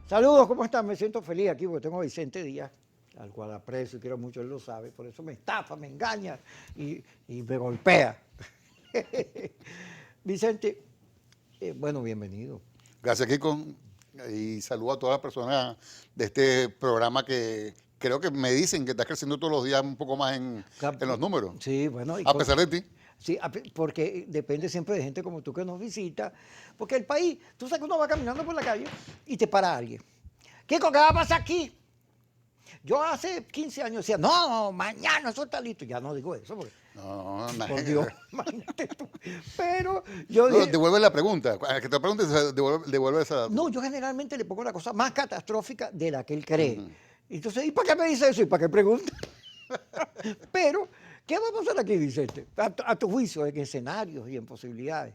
Saludos, ¿cómo están? Me siento feliz aquí porque tengo a Vicente Díaz, al cual aprecio y quiero mucho, él lo sabe, por eso me estafa, me engaña y me golpea. Vicente, bueno, bienvenido. Gracias, Kiko. Y saludo a todas las personas de este programa que creo que me dicen que está creciendo todos los días un poco más en los números, Sí, bueno, a pesar de ti. sí, porque depende siempre de gente como tú que nos visita, porque el país, tú sabes que uno va caminando por la calle y te para alguien. Kiko, ¿qué va a pasar aquí? Yo hace 15 años decía, no, mañana eso está listo. Ya no digo eso, porque, No, por Dios, imagínate tú. Pero yo no, dije, devuelve la pregunta. A que te preguntes, devuelve esa. no, yo generalmente le pongo la cosa más catastrófica de la que él cree. Ujú. Entonces, ¿y para qué me dice eso? ¿Y para qué pregunta? Pero, ¿qué va a pasar aquí, Vicente? A tu juicio, en escenarios y en posibilidades.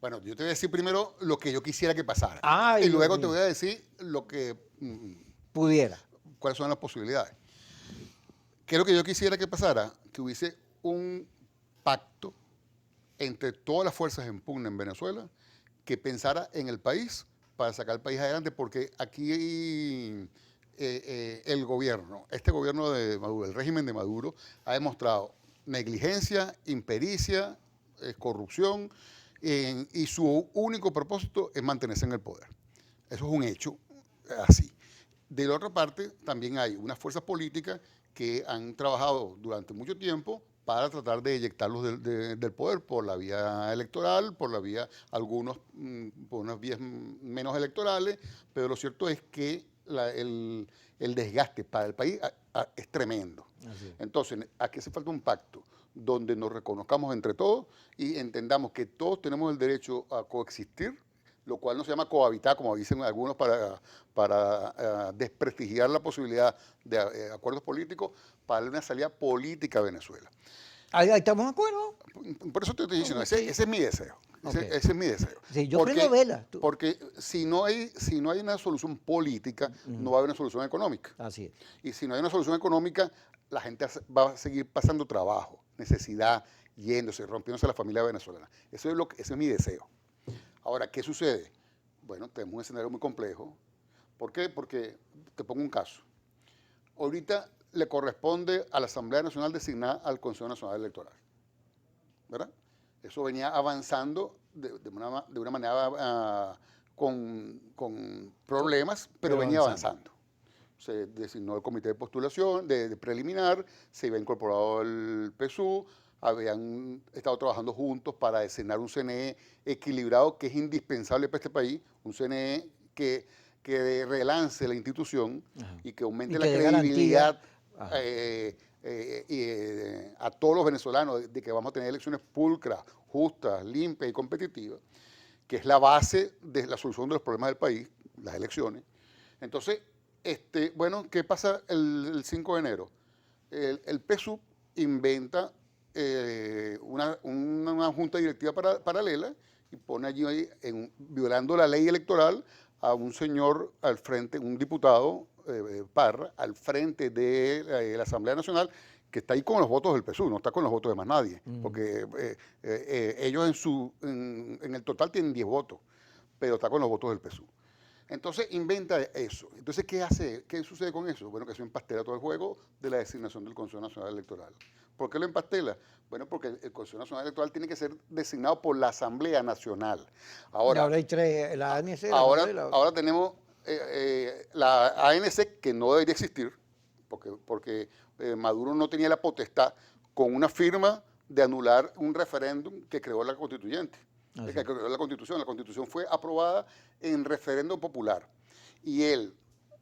Bueno, yo te voy a decir primero lo que yo quisiera que pasara. Ay, Y Dios luego te mío, voy a decir pudiera. cuáles son las posibilidades. ¿Qué es lo que yo quisiera que pasara? Que hubiese un pacto entre todas las fuerzas en pugna en Venezuela que pensara en el país para sacar el país adelante, porque aquí el gobierno, este gobierno de Maduro, el régimen de Maduro, ha demostrado negligencia, impericia, corrupción, y su único propósito es mantenerse en el poder. Eso es un hecho así. De la otra parte, también hay unas fuerzas políticas que han trabajado durante mucho tiempo para tratar de eyectarlos del poder por la vía electoral, por la vía, algunos por unas vías menos electorales, pero lo cierto es que el desgaste para el país es tremendo. Así es. Entonces, aquí hace falta un pacto donde nos reconozcamos entre todos y entendamos que todos tenemos el derecho a coexistir, lo cual no se llama cohabitar, como dicen algunos, para desprestigiar la posibilidad de acuerdos políticos, para darle una salida política a Venezuela. Ahí estamos de acuerdo. Por eso te estoy diciendo, ese, Sí. ese es mi deseo. Ok. Ese es mi deseo. Sí, yo prendo vela. Porque si no hay una solución política, no va a haber una solución económica. Así es. Y si no hay una solución económica, la gente va a seguir pasando trabajo, necesidad, yéndose, rompiéndose la familia venezolana. Ese es mi deseo. Ahora, ¿qué sucede? Bueno, tenemos un escenario muy complejo. ¿Por qué? Porque te pongo un caso. Ahorita le corresponde a la Asamblea Nacional designar al Consejo Nacional Electoral, ¿verdad? Eso venía avanzando de una manera con problemas, pero venía avanzando. Se designó el comité de postulación, de preliminar, se iba incorporado el PSU, habían estado trabajando juntos para designar un CNE equilibrado que es indispensable para este país, un CNE que relance la institución y que aumente Y la que dé garantía. credibilidad a todos los venezolanos de que vamos a tener elecciones pulcras, justas, limpias y competitivas, que es la base de la solución de los problemas del país, las elecciones. Entonces, bueno, ¿qué pasa el 5 de enero? El PSUV inventa una junta directiva paralela y pone allí, violando la ley electoral, a un señor al frente, un diputado, Parra, al frente de la Asamblea Nacional, que está ahí con los votos del PSUV, no está con los votos de más nadie, porque ellos en el total tienen 10 votos, pero está con los votos del PSUV. Entonces inventa eso. Entonces, ¿qué sucede con eso? Bueno, que eso empastela todo el juego de la designación del Consejo Nacional Electoral. ¿Por qué lo empastela? Bueno, porque el Consejo Nacional Electoral tiene que ser designado por la Asamblea Nacional. Y Ahora, ahora hay tres, la ANC, la ahora, Asamblea y la otra. ahora tenemos la ANC, que no debería existir, porque Maduro no tenía la potestad con una firma de anular un referéndum que creó la constituyente. Que creó la Constitución. La Constitución fue aprobada en referéndum popular. Y él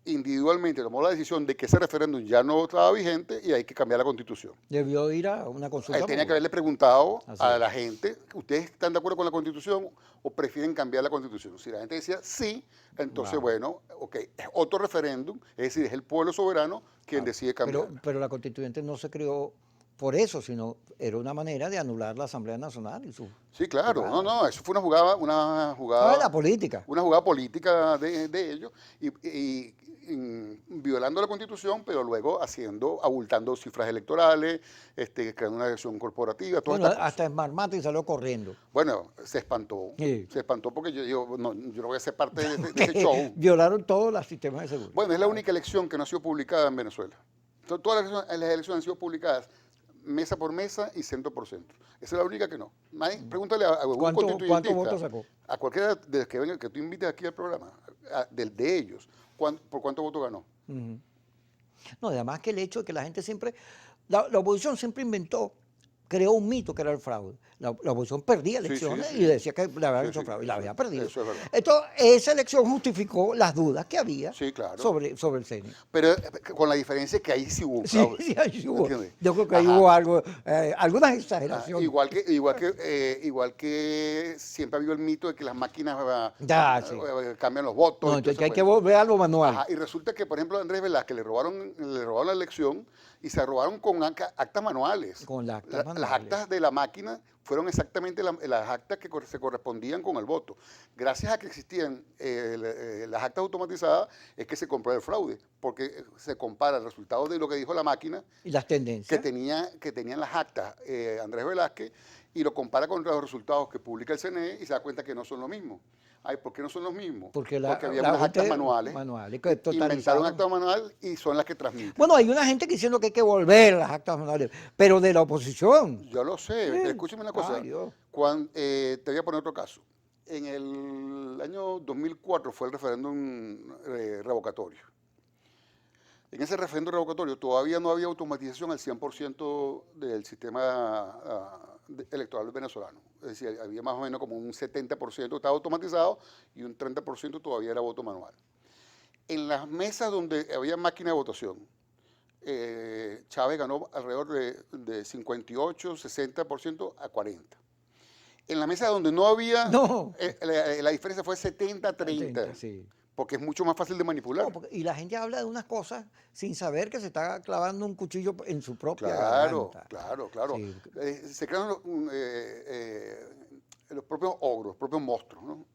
individualmente tomó la decisión de que ese referéndum ya no estaba vigente y hay que cambiar la Constitución. Debió ir a una consulta Él tenía que popular. haberle preguntado Así a es. la gente, ¿ustedes están de acuerdo con la Constitución o prefieren cambiar la Constitución? Si la gente decía sí, entonces, Wow. bueno, ok, es otro referéndum, es decir, es el pueblo soberano quien decide Pero, cambiarla. pero la constituyente no se creó por eso, sino era una manera de anular la Asamblea Nacional y su Sí, claro. No, jugada. no, eso fue una Ah, jugada la política. una jugada política de ellos violando la Constitución, pero luego abultando cifras electorales, creando una elección corporativa, todas Bueno, estas cosas. hasta Smartmatic salió corriendo. Bueno, Sí. se espantó porque yo no voy a ser parte de ese show. Violaron todos los sistemas de seguridad. Bueno, es la única elección que no ha sido publicada en Venezuela. Todas las elecciones han sido publicadas mesa por mesa y centro por centro. Esa es la única que no. Pregúntale a algún ¿Cuántos constituyentista, votos sacó? a cualquiera de los que venga, que tú invites aquí al programa, de ellos, ¿por cuántos votos ganó? Ujú. No, además que el hecho de que la gente siempre, la oposición siempre creó un mito que era el fraude. La oposición perdía Sí, elecciones sí. y decía que le habían Sí, hecho sí, fraude y la había perdido. eso es verdad. Entonces, esa elección justificó las dudas que había Sí, claro. sobre el CNE. Pero con la diferencia que ahí sí hubo Sí, fraude. sí, ahí sí hubo. ¿Entiendes? Yo creo que ahí Ajá. hubo algo, algunas Ah, exageraciones. igual que siempre ha habido el mito de que las máquinas Ya, sí. cambian los votos. No, y todo entonces ese hay que cuento. volver a lo manual. Ajá, y resulta que, por ejemplo, a Andrés Velázquez le robaron la elección y se robaron con actas manuales. Con las actas Las manuales. actas de la máquina fueron exactamente las actas que se correspondían con el voto. Gracias a que existían las actas automatizadas es que se compró el fraude, porque se compara el resultado de lo que dijo la máquina Y las tendencias. que tenían las actas Andrés Velázquez y lo compara con los resultados que publica el CNE y se da cuenta que no son lo mismo. Ay, ¿por qué no son los mismos? Porque había la unas actas gente manuales. que Inventaron totalizaron. actas manuales y son las que transmiten. Bueno, hay una gente que diciendo que hay que volver las actas manuales, pero de la oposición. Yo lo sé, Sí. escúcheme una cosa. Ay, Dios. Te voy a poner otro caso. En el año 2004 fue el referéndum revocatorio. En ese referéndum revocatorio todavía no había automatización al 100% del sistema electoral venezolano. Es decir, había más o menos como un 70% estaba automatizado y un 30% todavía era voto manual. En las mesas donde había máquina de votación, Chávez ganó alrededor de 58, 60% a 40%. En la mesa donde no había, No. la diferencia fue 70-30, Sí. porque es mucho más fácil de manipular. No, y la gente habla de unas cosas sin saber que se está clavando un cuchillo en su propia Claro, garganta. claro. Sí. Se crean los propios ogros, los propios monstruos, ¿no?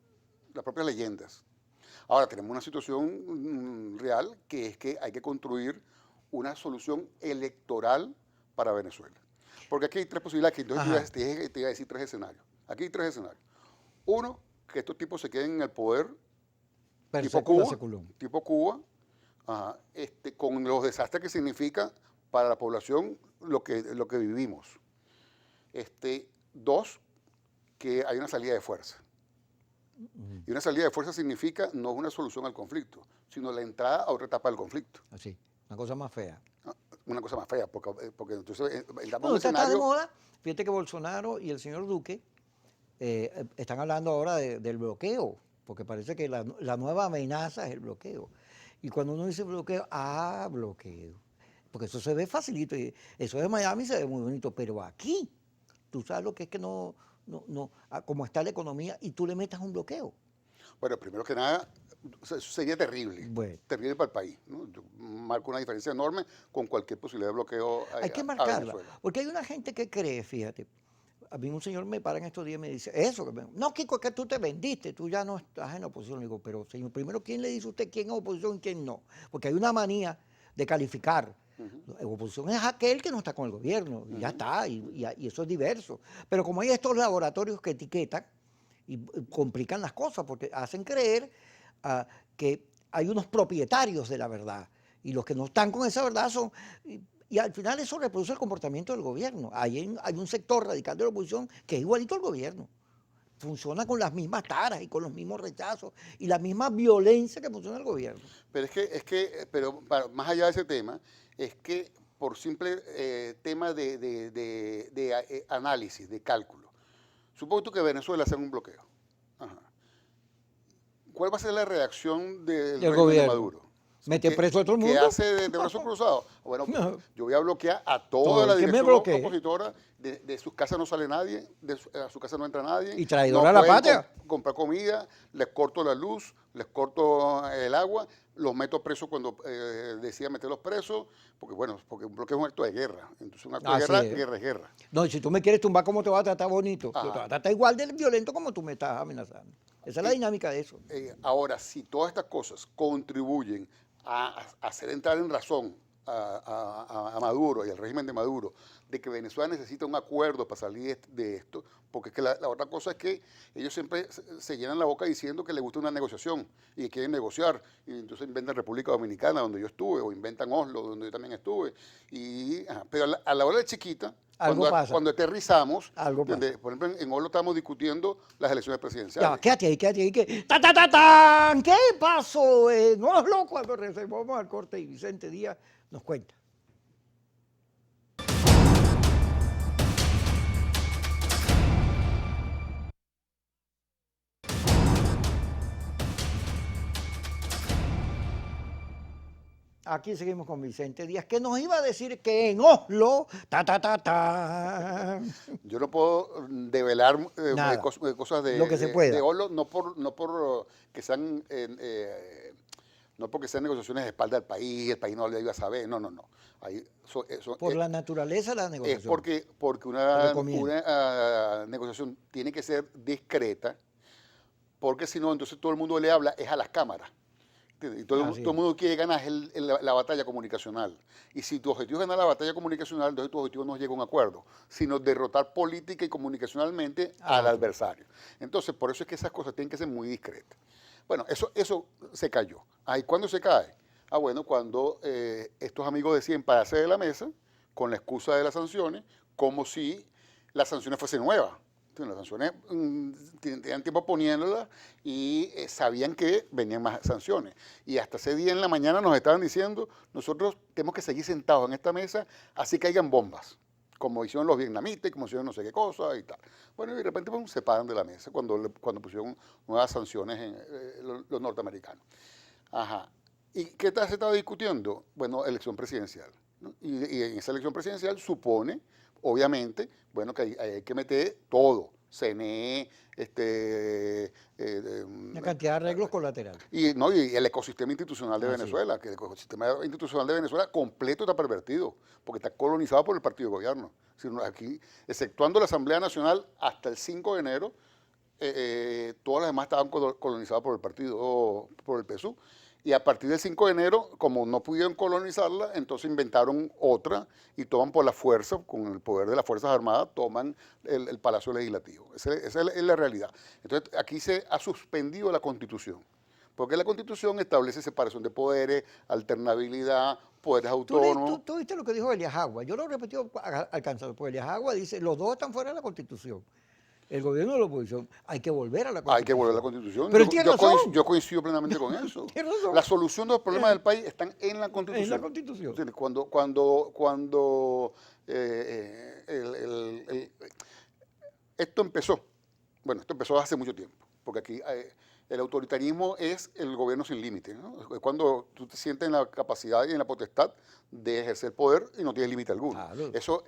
Las propias leyendas. Ahora tenemos una situación real que es que hay que construir una solución electoral para Venezuela. Porque aquí hay tres posibilidades, que entonces te iba a decir tres escenarios. Aquí hay tres escenarios. Uno, que estos tipos se queden en el poder tipo Cuba, ajá, con los desastres que significa para la población lo que vivimos. Dos, que hay una salida de fuerza. Y una salida de fuerza significa no es una solución al conflicto, sino la entrada a otra etapa del conflicto. Así, una cosa más fea. Una cosa más fea, porque entonces Bueno, usted está de moda. Fíjate que Bolsonaro y el señor Duque están hablando ahora del bloqueo, porque parece que la nueva amenaza es el bloqueo. Y cuando uno dice bloqueo, bloqueo. Porque eso se ve facilito. Y eso de Miami se ve muy bonito, pero aquí, tú sabes lo que es que no, como está la economía y tú le metas un bloqueo. Bueno, primero que nada, eso sería terrible, Bueno. terrible para el país, ¿no? Yo marco una diferencia enorme con cualquier posibilidad de bloqueo Hay que a marcarla, Venezuela. porque hay una gente que cree, fíjate, a mí un señor me para en estos días y me dice, no, Kiko, es que tú te vendiste, tú ya no estás en oposición. Le digo, pero señor, primero, ¿quién le dice a usted quién es oposición y quién no? Porque hay una manía de calificar. Oposición es aquel que no está con el gobierno, y ya está, y eso es diverso. Pero como hay estos laboratorios que etiquetan y complican las cosas, porque hacen creer que hay unos propietarios de la verdad, y los que no están con esa verdad son... Y al final eso reproduce el comportamiento del gobierno. Hay un sector radical de la oposición que es igualito al gobierno. Funciona con las mismas taras y con los mismos rechazos y la misma violencia que funciona el gobierno. Pero más allá de ese tema, es que por simple tema de análisis, de cálculo, supongo tú que Venezuela hace un bloqueo. Ajá. ¿Cuál va a ser la reacción del régimen de gobierno. Maduro? ¿Meter preso a todo el ¿Qué mundo? hace de brazos cruzados? Bueno, pues, No. yo voy a bloquear a Todo toda el la que me dirección bloquee. opositora, de sus casas no sale nadie, a su casa no entra nadie, Y traidor no a la pueden patria. comprar comida, les corto la luz, les corto el agua, los meto presos cuando decida meterlos presos, porque bueno, porque un bloqueo es un acto de guerra. Entonces un acto de Así guerra, es. guerra es guerra. No, y si tú me quieres tumbar, ¿cómo te vas a tratar bonito? Yo te voy Ajá. a tratar igual de violento como tú me estás amenazando. Esa es la Y, dinámica de eso. Ahora, si todas estas cosas contribuyen a hacer entrar en razón a Maduro y al régimen de Maduro de que Venezuela necesita un acuerdo para salir de esto, porque es que la otra cosa es que ellos siempre se llenan la boca diciendo que les gusta una negociación y que quieren negociar, y entonces inventan República Dominicana, donde yo estuve, o inventan Oslo, donde yo también estuve, pero a la hora de chiquita, Algo pasa. cuando aterrizamos, Algo pasa. por ejemplo, en Oslo estamos discutiendo las elecciones Ya, presidenciales. quédate ahí, que ¡ta, ta, ta, tan! ¿Qué pasó en Oslo cuando reservamos al corte y Vicente Díaz nos cuenta? Aquí seguimos con Vicente Díaz, que nos iba a decir que en Oslo, ta, ta, ta, ta. Yo no puedo develar Nada, cosas lo que se de pueda. Oslo, no por que sean no porque sean negociaciones de espalda del país, el país no le iba a saber, no, no, no. Ahí, Por la naturaleza de la es negociación. porque Te recomiendo. una negociación tiene que ser discreta, porque si no, entonces todo el mundo le habla es a las cámaras. ¿Entiendes? Y todo Así el es. mundo quiere ganar la batalla comunicacional. Y si tu objetivo es ganar la batalla comunicacional, entonces tu objetivo no llega a un acuerdo, sino derrotar política y comunicacionalmente al adversario. Entonces, por eso es que esas cosas tienen que ser muy discretas. Bueno, eso se cayó. ¿Y cuándo se cae? Bueno, cuando estos amigos deciden pararse de la mesa con la excusa de las sanciones, como si las sanciones fuesen nuevas. Las sanciones tenían tiempo poniéndolas y sabían que venían más sanciones. Y hasta ese día en la mañana nos estaban diciendo, nosotros tenemos que seguir sentados en esta mesa, así caigan bombas, como hicieron los vietnamitas, como hicieron no sé qué cosa y tal. Bueno, y de repente se paran de la mesa cuando pusieron nuevas sanciones en los norteamericanos. Ajá. ¿Y qué tal se estaba discutiendo? Bueno, elección presidencial, ¿no? Y en esa elección presidencial supone, obviamente, bueno, que hay que meter todo, CNE, Una cantidad de arreglos colaterales. y el ecosistema institucional de Así Venezuela, que el ecosistema institucional de Venezuela completo está pervertido, porque está colonizado por el partido de gobierno. Aquí, exceptuando la Asamblea Nacional, hasta el 5 de enero, todas las demás estaban colonizadas por el partido, por el PSUV. Y a partir del 5 de enero, como no pudieron colonizarla, entonces inventaron otra y toman por la fuerza, con el poder de las Fuerzas Armadas, toman el Palacio Legislativo. Esa es la realidad. Entonces, aquí se ha suspendido la Constitución, porque la Constitución establece separación de poderes, alternabilidad, poderes autónomos. ¿Tú viste lo que dijo Elias Agua? Yo lo he repetido alcanzado, porque Elias Agua dice, los dos están fuera de la Constitución. El gobierno de la oposición, hay que volver a la Constitución. Hay que volver a la Constitución. Pero él tiene razón. Yo coincido plenamente con eso. Tiene razón. La solución de los problemas del país están en la Constitución. En la Constitución. ¿Entiendes? Cuando esto empezó, bueno, esto empezó hace mucho tiempo, porque aquí el autoritarismo es el gobierno sin límite, ¿no? Es cuando tú te sientes en la capacidad y en la potestad de ejercer poder y no tienes límite alguno. Claro. Eso,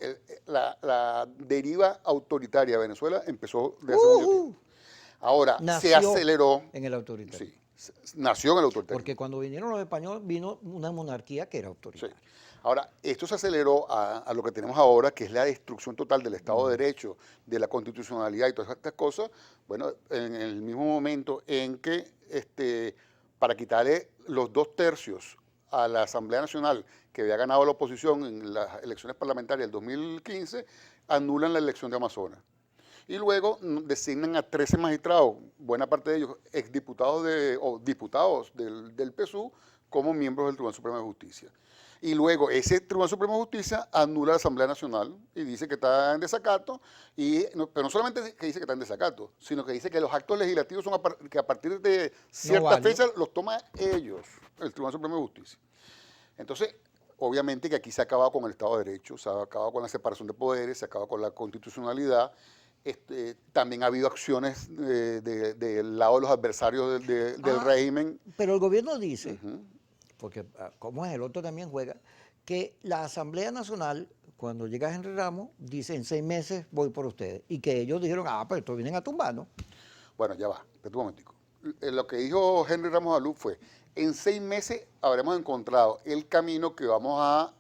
la deriva autoritaria de Venezuela empezó desde hace mucho tiempo. Ahora, se Nació aceleró. en el autoritario. Sí, nació en el autoritarismo. Porque cuando vinieron los españoles vino una monarquía que era Sí. autoritaria. Ahora, esto se aceleró a lo que tenemos ahora, que es la destrucción total del Estado de Derecho, de la constitucionalidad y todas estas cosas. Bueno, en el mismo momento en que para quitarle los 2/3 a la Asamblea Nacional que había ganado la oposición en las elecciones parlamentarias del 2015, anulan la elección de Amazonas. Y luego designan a 13 magistrados, buena parte de ellos exdiputados o diputados del PSUV, como miembros del Tribunal Supremo de Justicia. Y luego ese Tribunal Supremo de Justicia anula la Asamblea Nacional y dice que está en desacato, pero no solamente que dice que está en desacato, sino que dice que los actos legislativos son que a partir de cierta fecha los toma ellos, el Tribunal Supremo de Justicia. Entonces, obviamente que aquí se ha acabado con el Estado de Derecho, se ha acabado con la separación de poderes, se ha acabado con la constitucionalidad. También ha habido acciones del lado de los adversarios del régimen. Pero el gobierno dice porque como es el otro también juega, que la Asamblea Nacional, cuando llega Henry Ramos, dice en 6 meses voy por ustedes. Y que ellos dijeron, pues estos vienen a tumbar, ¿no? Bueno, ya va, espera un momentico. Lo que dijo Henry Ramos Alú fue, en 6 meses habremos encontrado el camino que vamos a A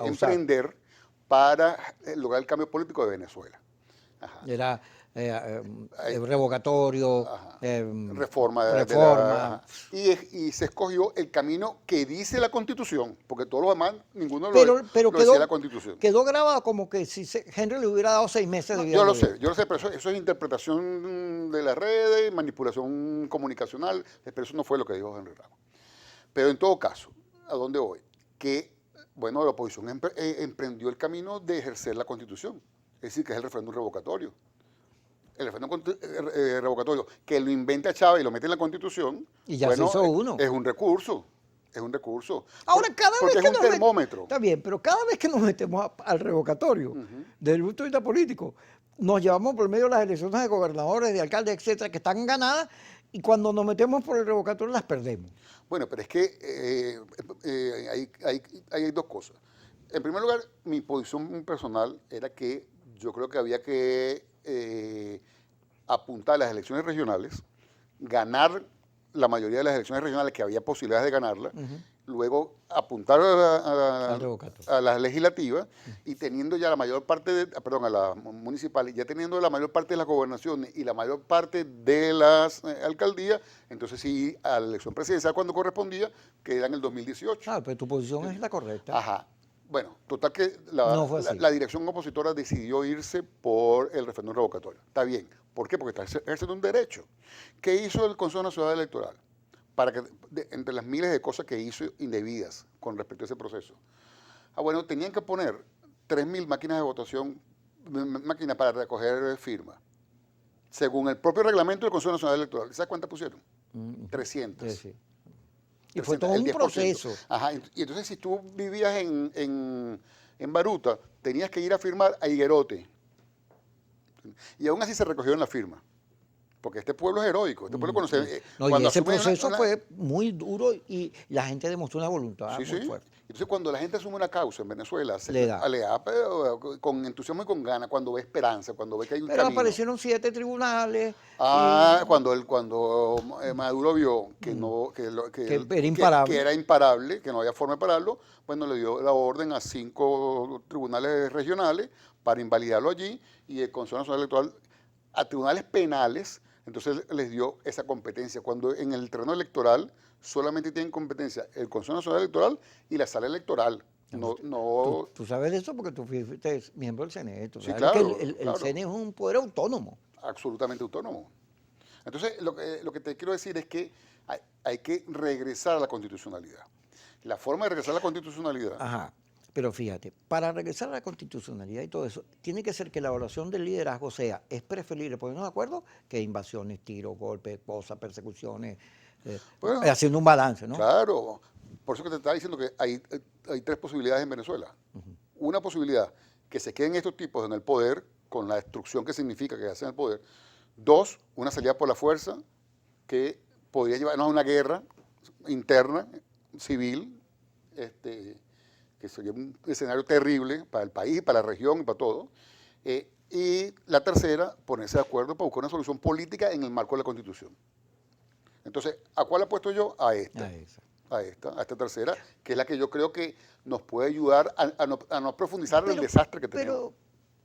usar. emprender para lograr el cambio político de Venezuela. Ajá. Era Ahí- revocatorio, Ajá. Reforma. reforma. Y se escogió el camino que dice la Constitución, porque todos los demás, ninguno Pero lo decía la Constitución. quedó grabado como que si Henry le hubiera dado 6 meses de vida. Yo lo sé, pero eso es interpretación de las redes, manipulación comunicacional, pero eso no fue lo que dijo Henry Ramos. Pero en todo caso, ¿a dónde voy? Que, bueno, la oposición emprendió el camino de ejercer la Constitución, es decir, que es el referéndum revocatorio. El referéndum revocatorio, que lo inventa Chávez y lo mete en la Constitución, Y ya se hizo uno. Es un recurso. Es un recurso. Ahora, cada porque vez que es un termómetro. Está bien, pero cada vez que nos metemos al revocatorio, desde el punto de vista político, nos llevamos por medio de las elecciones de gobernadores, de alcaldes, etcétera, que están ganadas, y cuando nos metemos por el revocatorio las perdemos. Bueno, pero es que hay dos cosas. En primer lugar, mi posición personal era que yo creo que había que apuntar a las elecciones regionales, ganar la mayoría de las elecciones regionales que había posibilidades de ganarlas, luego apuntar a las legislativas y teniendo ya la mayor parte a las municipales, ya teniendo la mayor parte de las gobernaciones y la mayor parte de las alcaldías, entonces sí, a la elección presidencial cuando correspondía, que era en el 2018. Pero tu posición es la correcta. Ajá. Bueno, total que No fue así. la dirección opositora decidió irse por el referéndum revocatorio. Está bien. ¿Por qué? Porque está ejerciendo un derecho. ¿Qué hizo el Consejo Nacional Electoral? Para que, entre las miles de cosas que hizo indebidas con respecto a ese proceso. Bueno, tenían que poner 3.000 máquinas de votación, máquinas para recoger firmas. Según el propio reglamento del Consejo Nacional Electoral. ¿Sabes cuántas pusieron? 300. Sí. Y fue todo un proceso. Ajá, y entonces si tú vivías en Baruta, tenías que ir a firmar a Higuerote. Y aún así se recogieron las firmas. Porque este pueblo es heroico. Este pueblo conoce. Y ese proceso fue muy duro y la gente demostró una voluntad muy fuerte. Entonces, cuando la gente asume una causa en Venezuela, le da pero con entusiasmo y con ganas, cuando ve esperanza, cuando ve que hay un pero camino. aparecieron 7 tribunales. Cuando Maduro vio que era imparable, que no había forma de pararlo, bueno, le dio la orden a 5 tribunales regionales para invalidarlo allí y el Consejo Nacional Electoral a tribunales penales. Entonces les dio esa competencia. Cuando en el terreno electoral solamente tienen competencia el Consejo Nacional Electoral y la sala electoral. No. Tú sabes de eso porque tú fuiste miembro del CNE. Sí, claro, que el CNE es un poder autónomo. Absolutamente autónomo. Entonces, lo que te quiero decir es que hay que regresar a la constitucionalidad. La forma de regresar a la constitucionalidad. Ajá. Pero fíjate, para regresar a la constitucionalidad y todo eso, tiene que ser que la evaluación del liderazgo sea, es preferible ponernos de acuerdo que invasiones, tiros, golpes, cosas, persecuciones, haciendo un balance, ¿no? Claro, por eso que te estaba diciendo que hay 3 posibilidades en Venezuela. Una posibilidad, que se queden estos tipos en el poder, con la destrucción que significa que hacen el poder. 2, una salida por la fuerza, que podría llevarnos a una guerra interna, civil, que sería un escenario terrible para el país, para la región y para todo. Y la tercera, ponerse de acuerdo para buscar una solución política en el marco de la Constitución. Entonces, ¿a cuál apuesto yo? A esta. A esta tercera, que es la que yo creo que nos puede ayudar a no profundizar en el desastre que tenemos.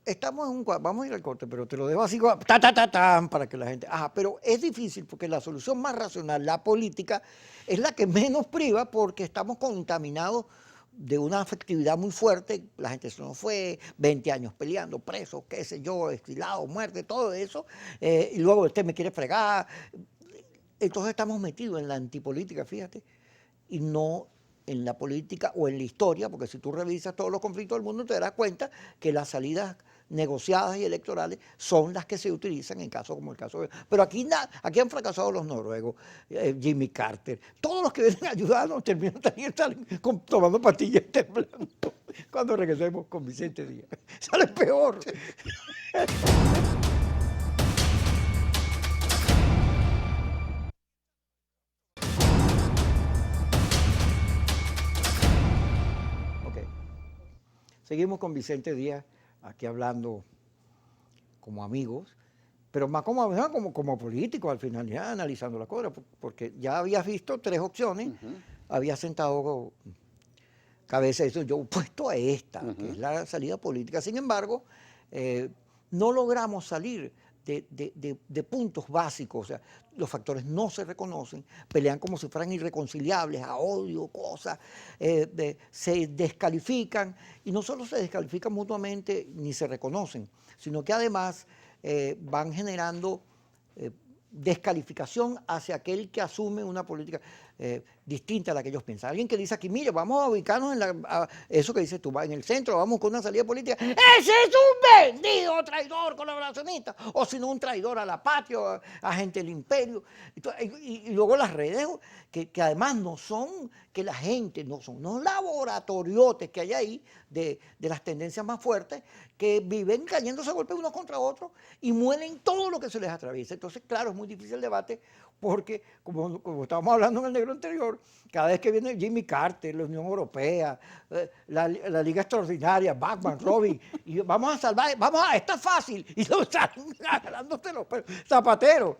Pero vamos a ir al corte, pero te lo dejo así, para que la gente... pero es difícil porque la solución más racional, la política, es la que menos priva porque estamos contaminados de una afectividad muy fuerte, la gente se nos fue, 20 años peleando, presos, qué sé yo, exiliados, muerte, todo eso, y luego usted me quiere fregar. Entonces estamos metidos en la antipolítica, fíjate, y no en la política o en la historia, porque si tú revisas todos los conflictos del mundo te darás cuenta que las salidas negociadas y electorales son las que se utilizan en casos como el caso de... Pero aquí han fracasado los noruegos, Jimmy Carter, todos los que vienen a ayudarnos terminan también tomando pastillas temblando cuando regresemos con Vicente Díaz. Sale peor. Seguimos con Vicente Díaz aquí hablando como amigos, pero más como políticos al final, ya analizando la cosa, porque ya habías visto tres opciones, había sentado cabeza de eso, yo opuesto a esta, que es la salida política. Sin embargo, no logramos salir de puntos básicos, o sea, los factores no se reconocen, pelean como si fueran irreconciliables, a odio, cosas, se descalifican, y no solo se descalifican mutuamente ni se reconocen, sino que además van generando descalificación hacia aquel que asume una política distinta a la que ellos piensan. Alguien que dice aquí, mire, vamos a ubicarnos en eso que dices tú, en el centro, vamos con una salida política. ¡Ese es un vendido, traidor, colaboracionista! O si no, un traidor a la patria, agente del imperio. Y luego las redes, que además no son, que la gente, no son unos laboratoriotes que hay ahí de las tendencias más fuertes, que viven cayéndose a golpes unos contra otros y muelen todo lo que se les atraviesa. Entonces, claro, es muy difícil el debate porque, como estábamos hablando en el negro anterior, cada vez que viene Jimmy Carter, la Unión Europea, la Liga Extraordinaria, Batman, Robin, y vamos a salvar, está fácil, y lo están agarrándose los pelos. Zapatero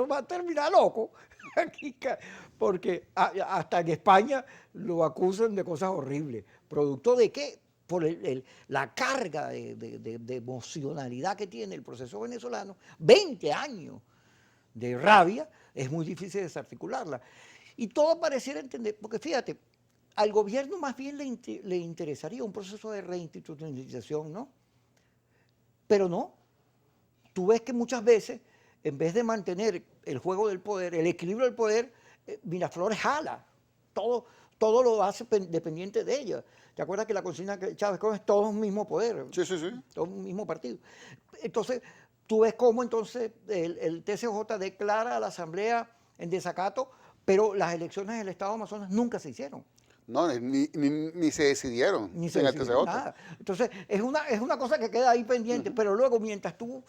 va a terminar loco, aquí, porque hasta en España lo acusan de cosas horribles. ¿Producto de qué? Por la carga de emocionalidad que tiene el proceso venezolano, 20 años de rabia, es muy difícil desarticularla. Y todo pareciera entender, porque fíjate, al gobierno más bien le interesaría un proceso de reinstitucionalización, ¿no? Pero no. Tú ves que muchas veces, en vez de mantener el juego del poder, el equilibrio del poder, Miraflores jala. Todo lo hace dependiente de ella. ¿Te acuerdas que la consigna que Chávez Cohen es todo un mismo poder? Sí, sí, sí. Todo un mismo partido. Entonces, tú ves cómo entonces el TCJ declara a la Asamblea en desacato, pero las elecciones del Estado de Amazonas nunca se hicieron. No, ni se decidieron Ni se en el decidieron TCJ. nada. Entonces, es una cosa que queda ahí pendiente, pero luego mientras tú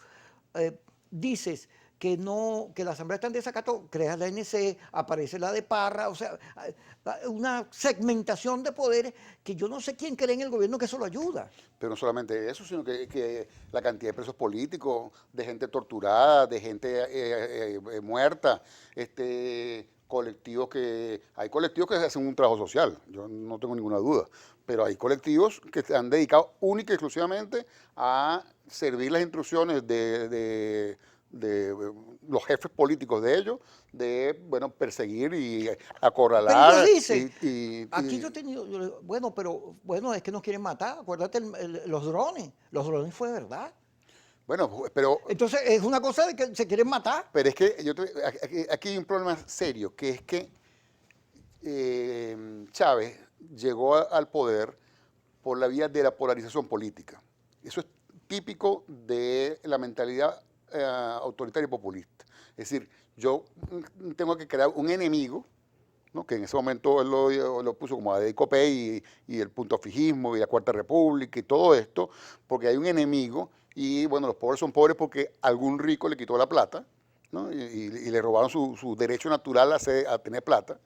dices que la Asamblea está en desacato, creas la ANC, aparece la de Parra, o sea, una segmentación de poderes que yo no sé quién cree en el gobierno que eso lo ayuda. Pero no solamente eso, sino que la cantidad de presos políticos, de gente torturada, de gente muerta, hay colectivos que hacen un trabajo social, yo no tengo ninguna duda, pero hay colectivos que se han dedicado única y exclusivamente a servir las instrucciones de los jefes políticos de ellos, de perseguir y acorralar. Pero ellos dicen, aquí yo he tenido, bueno, es que nos quieren matar, acuérdate los drones fue verdad. Bueno, pero... Entonces es una cosa de que se quieren matar. Pero es que aquí hay un problema serio, que es que Chávez llegó al poder por la vía de la polarización política. Eso es típico de la mentalidad autoritaria y populista. Es decir, yo tengo que crear un enemigo, ¿no? Que en ese momento él lo puso como a Adey Copey y el punto fijismo y la Cuarta República y todo esto, porque hay un enemigo y bueno, los pobres son pobres porque algún rico le quitó la plata, ¿no? y le robaron su derecho natural a tener plata.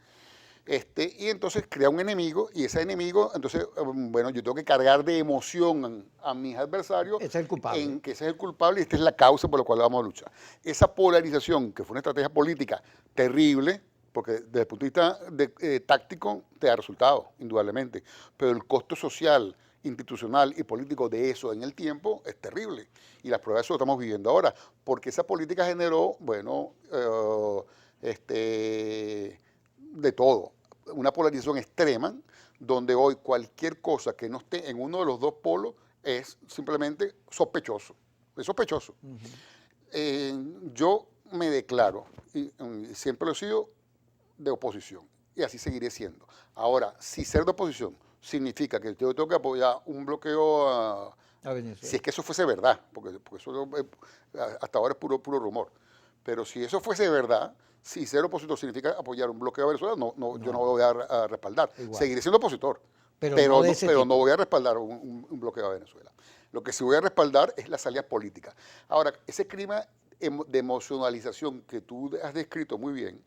Y entonces crea un enemigo y ese enemigo, entonces, bueno, yo tengo que cargar de emoción a mis adversarios. Ese es el culpable. En que ese es el culpable y esta es la causa por la cual vamos a luchar. Esa polarización, que fue una estrategia política terrible, porque desde el punto de vista táctico te da resultados, indudablemente, pero el costo social, institucional y político de eso en el tiempo es terrible. Y las pruebas de eso lo estamos viviendo ahora, porque esa política generó, bueno, de todo. Una polarización extrema, donde hoy cualquier cosa que no esté en uno de los dos polos es simplemente sospechoso. Es sospechoso. Yo me declaro, y siempre lo he sido, de oposición. Y así seguiré siendo. Ahora, si ser de oposición significa que yo tengo que apoyar un bloqueo a Venezuela, si es que eso fuese verdad, porque eso hasta ahora es puro rumor. Pero si eso fuese verdad, si ser opositor significa apoyar un bloqueo a Venezuela, yo no voy a respaldar. Igual. Seguiré siendo opositor, pero no voy a respaldar un bloqueo a Venezuela. Lo que sí voy a respaldar es la salida política. Ahora, ese clima de emocionalización que tú has descrito muy bien,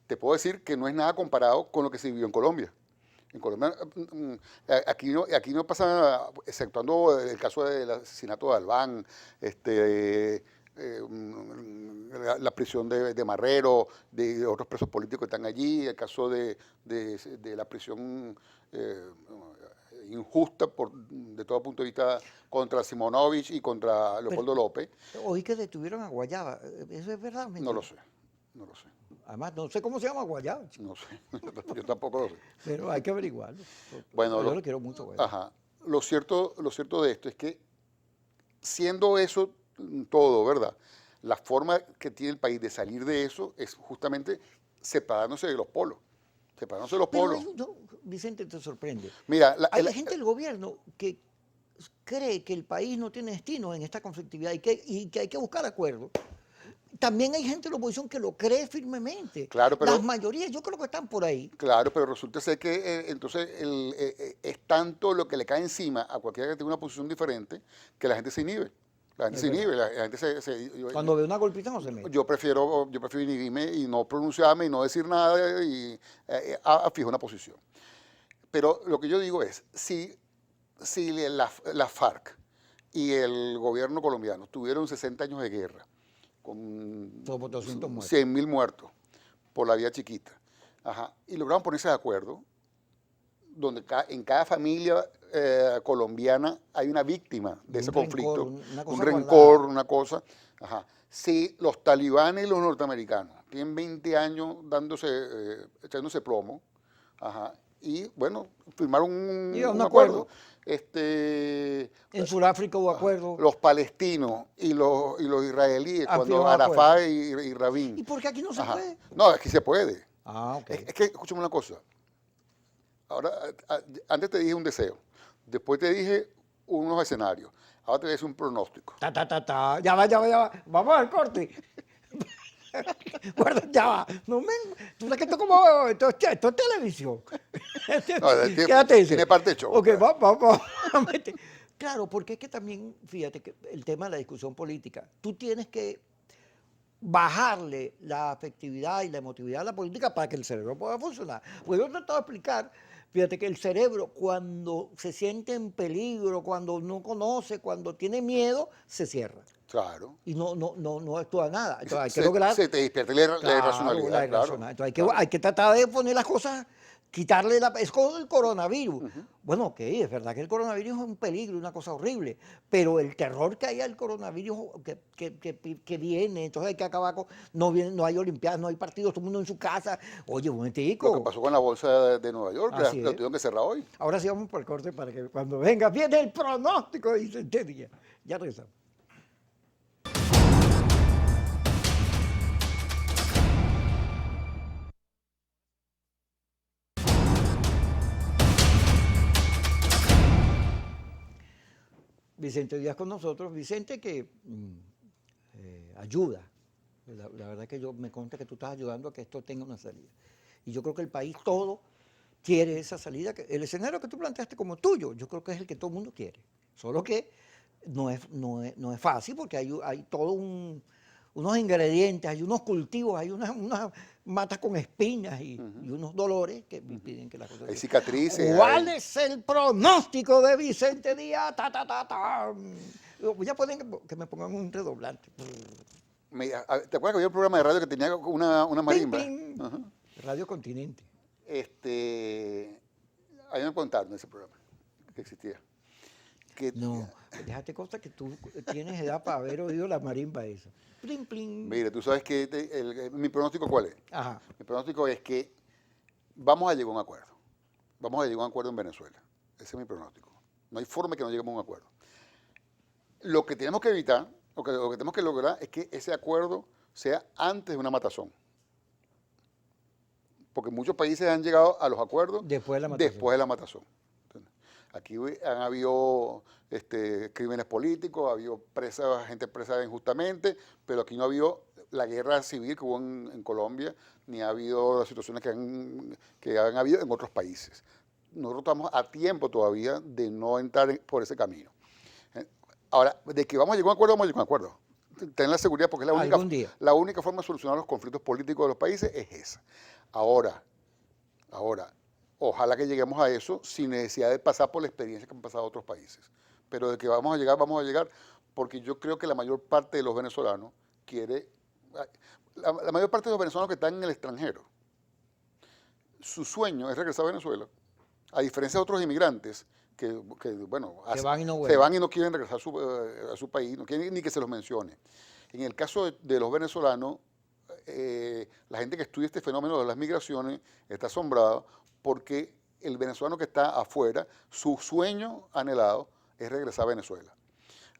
te puedo decir que no es nada comparado con lo que se vivió en Colombia. En Colombia, aquí no pasa, exceptuando el caso del asesinato de Albán, la prisión de Marrero, de otros presos políticos que están allí, el caso de la prisión injusta de todo punto de vista contra Simonovich y contra Leopoldo López. Oí que detuvieron a Guayaba. ¿Eso es verdad o mentira? No lo sé, no lo sé. Además, no sé cómo se llama Guayaba, chico, No sé, yo tampoco lo sé. pero hay que averiguarlo. Bueno, Yo lo quiero mucho, Guayaba. ajá. Lo cierto de esto es que siendo eso todo, ¿verdad? La forma que tiene el país de salir de eso es justamente separándose de los polos. Separándose de los Pero polos. Vicente, te sorprende. Mira, Hay gente del gobierno que cree que el país no tiene destino en esta conflictividad y que hay que buscar acuerdos. También hay gente de la oposición que lo cree firmemente. claro, pero, Las mayorías yo creo que están por ahí. claro, pero resulta ser que entonces es tanto lo que le cae encima a cualquiera que tenga una posición diferente que la gente se inhibe. La gente Es se verdad. inhibe, la gente Cuando ve una golpita no se mete. yo prefiero inhibirme y no pronunciarme y no decir nada y fijo una posición. Pero lo que yo digo es, si la FARC y el gobierno colombiano tuvieron 60 años de guerra, con Como 200 muertos. 100.000 muertos por la vía chiquita, ajá, y lograron ponerse de acuerdo, donde en cada familia colombiana hay una víctima de ese conflicto, un rencor, una cosa. Ajá. Si los talibanes y los norteamericanos tienen 20 años echándose plomo, ajá, y bueno, firmaron un acuerdo. En Sudáfrica hubo acuerdo. Los palestinos y los israelíes, cuando Arafat y Rabin. ¿Y por qué aquí no se puede? No, aquí se puede. Ah, ok. Es que, escúchame una cosa. Ahora, antes te dije un deseo, después te dije unos escenarios, ahora te voy a decir un pronóstico. Ya va. Vamos al corte. Guarda, ya va. No me, tú sabes que esto como esto es televisión. No, Quédate ese. tiene parte de show. Ok, vamos. Claro, porque es que también, fíjate, que el tema de la discusión política, tú tienes que bajarle la afectividad y la emotividad a la política para que el cerebro pueda funcionar. Pues yo he tratado de explicar, fíjate que el cerebro cuando se siente en peligro, cuando no conoce, cuando tiene miedo, se cierra. Claro. Y no actúa nada. Entonces hay que lograr... Se te despierta la irracionalidad, claro. Entonces hay que tratar de poner las cosas, quitarle la... Es como el coronavirus. Bueno, ok, es verdad que el coronavirus es un peligro, una cosa horrible, pero el terror que hay al coronavirus que viene, entonces hay que acabar con... No hay olimpiadas, no hay partidos, todo el mundo en su casa. Oye, un momentico. Lo que pasó con la bolsa de Nueva York, Así lo es. tuvieron que cerrar hoy. Ahora sí vamos por el corte para que cuando venga, viene el pronóstico de Vicente Díaz. Ya regresamos. Vicente Díaz con nosotros. Vicente que ayuda. La verdad que yo me consta que tú estás ayudando a que esto tenga una salida. Y yo creo que el país todo quiere esa salida. El escenario que tú planteaste como tuyo, yo creo que es el que todo el mundo quiere. Solo que no es fácil porque hay todo unos ingredientes, hay unos cultivos, hay unas matas con espinas y unos dolores que impiden que la cosa... Hay cicatrices. ¿Cuál es el pronóstico de Vicente Díaz? Ya pueden que me pongan un redoblante. ¿Te acuerdas que había un programa de radio que tenía una marimba? Ping, ping. Ajá. Radio Continente. A mí me contaron ese programa que existía. No, déjate consta que tú tienes edad para haber oído la marimba esa. Pling, pling. Mire, tú sabes que mi pronóstico, ¿cuál es? Ajá. Mi pronóstico es que vamos a llegar a un acuerdo. Vamos a llegar a un acuerdo en Venezuela. Ese es mi pronóstico. No hay forma que no lleguemos a un acuerdo. Lo que tenemos que evitar, lo que tenemos que lograr es que ese acuerdo sea antes de una matazón. Porque muchos países han llegado a los acuerdos después de la matazón. Aquí han habido crímenes políticos, ha habido gente presa injustamente, pero aquí no ha habido la guerra civil que hubo en Colombia, ni ha habido las situaciones que han habido en otros países. Nosotros estamos a tiempo todavía de no entrar por ese camino. Ahora, de que vamos a llegar a un acuerdo, vamos a llegar a un acuerdo. Ten la seguridad, porque la única forma de solucionar los conflictos políticos de los países es esa. Ahora, Ojalá que lleguemos a eso sin necesidad de pasar por la experiencia que han pasado otros países. Pero de que vamos a llegar, porque yo creo que la mayor parte de los venezolanos quiere, la mayor parte de los venezolanos que están en el extranjero, su sueño es regresar a Venezuela, a diferencia de otros inmigrantes bueno, Se van y no se vuelven. van y no quieren regresar a su país, no quieren ni que se los mencione. En el caso de los venezolanos, la gente que estudia este fenómeno de las migraciones está asombrada porque el venezolano que está afuera, su sueño anhelado es regresar a Venezuela.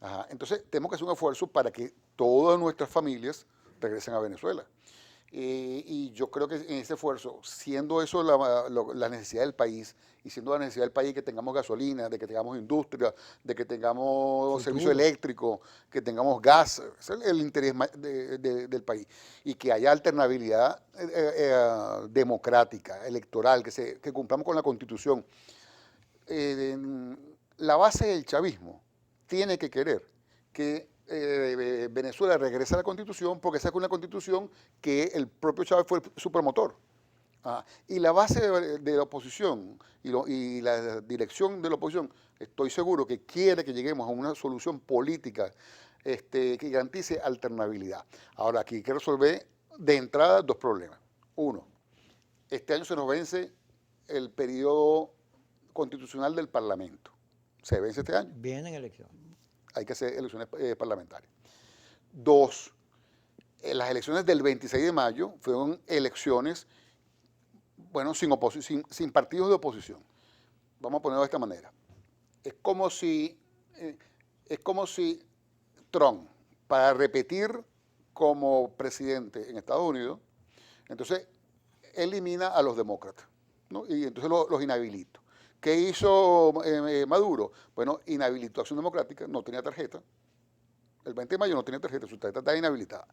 Ajá. Entonces, tenemos que hacer un esfuerzo para que todas nuestras familias regresen a Venezuela. Y yo creo que en ese esfuerzo, siendo eso la necesidad del país, y siendo la necesidad del país que tengamos gasolina, de que tengamos industria, de que tengamos Futuro. servicio eléctrico, que tengamos gas, ese es el interés del país. Y que haya alternabilidad democrática, electoral, que cumplamos con la Constitución. La base del chavismo tiene que querer que Venezuela regrese a la Constitución porque esa es una Constitución que el propio Chávez fue su promotor. Y la base de la oposición y la dirección de la oposición, estoy seguro que quiere que lleguemos a una solución política que garantice alternabilidad. Ahora, aquí hay que resolver de entrada dos problemas. Uno, este año se nos vence el periodo constitucional del Parlamento. Se vence este año. Vienen elecciones. Hay que hacer elecciones parlamentarias. Dos, las elecciones del 26 de mayo fueron elecciones, bueno, sin partidos de oposición. Vamos a ponerlo de esta manera. Es como si Trump, para repetir como presidente en Estados Unidos, entonces elimina a los demócratas, ¿no? Y entonces los inhabilita. ¿Qué hizo Maduro? Bueno, inhabilitó Acción Democrática, no tenía tarjeta. El 20 de mayo no tenía tarjeta, su tarjeta está inhabilitada.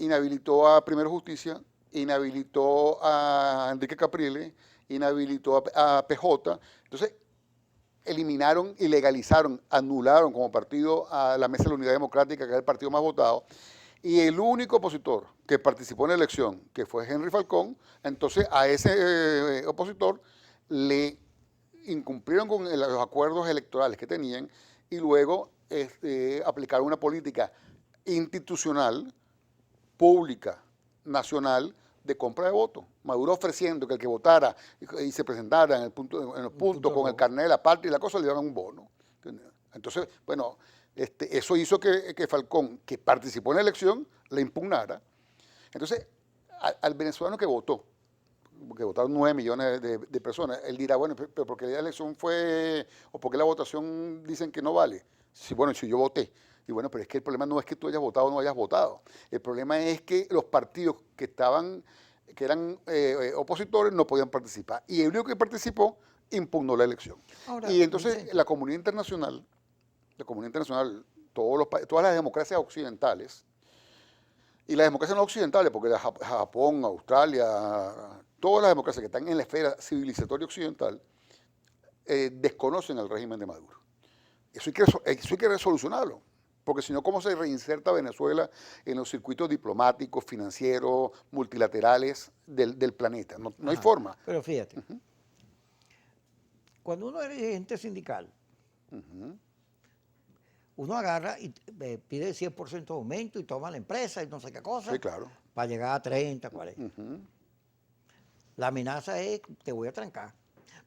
Inhabilitó a Primero Justicia, inhabilitó a Enrique Capriles, inhabilitó a PJ. Entonces, eliminaron, ilegalizaron, anularon como partido a la Mesa de la Unidad Democrática, que era el partido más votado. Y el único opositor que participó en la elección, que fue Henry Falcón, entonces a ese opositor le incumplieron con los acuerdos electorales que tenían y luego aplicaron una política institucional, pública, nacional, de compra de votos. Maduro ofreciendo que el que votara y se presentara en los puntos con el carnet de la patria y la cosa le daban un bono. Entonces, bueno, eso hizo que Falcón, que participó en la elección, la impugnara. Entonces, al venezolano que votó, porque votaron 9 millones de personas, él dirá, bueno, pero ¿por qué la elección fue, o por qué la votación dicen que no vale? Sí, bueno, si yo voté. Y bueno, pero es que el problema no es que tú hayas votado o no hayas votado. El problema es que los partidos que eran opositores no podían participar. Y el único que participó impugnó la elección. Ahora, Y entonces Vicente, la comunidad internacional, todas las democracias occidentales, y las democracias no occidentales, porque Japón, Australia, todas las democracias que están en la esfera civilizatoria occidental, desconocen el régimen de Maduro. Eso hay que resolucionarlo, porque si no, ¿cómo se reinserta Venezuela en los circuitos diplomáticos, financieros, multilaterales del planeta? No hay forma. pero fíjate, cuando uno es dirigente sindical, uno agarra y pide 100% de aumento y toma la empresa y no sé qué cosa, Sí, claro. para llegar a 30, 40. La amenaza es, te voy a trancar.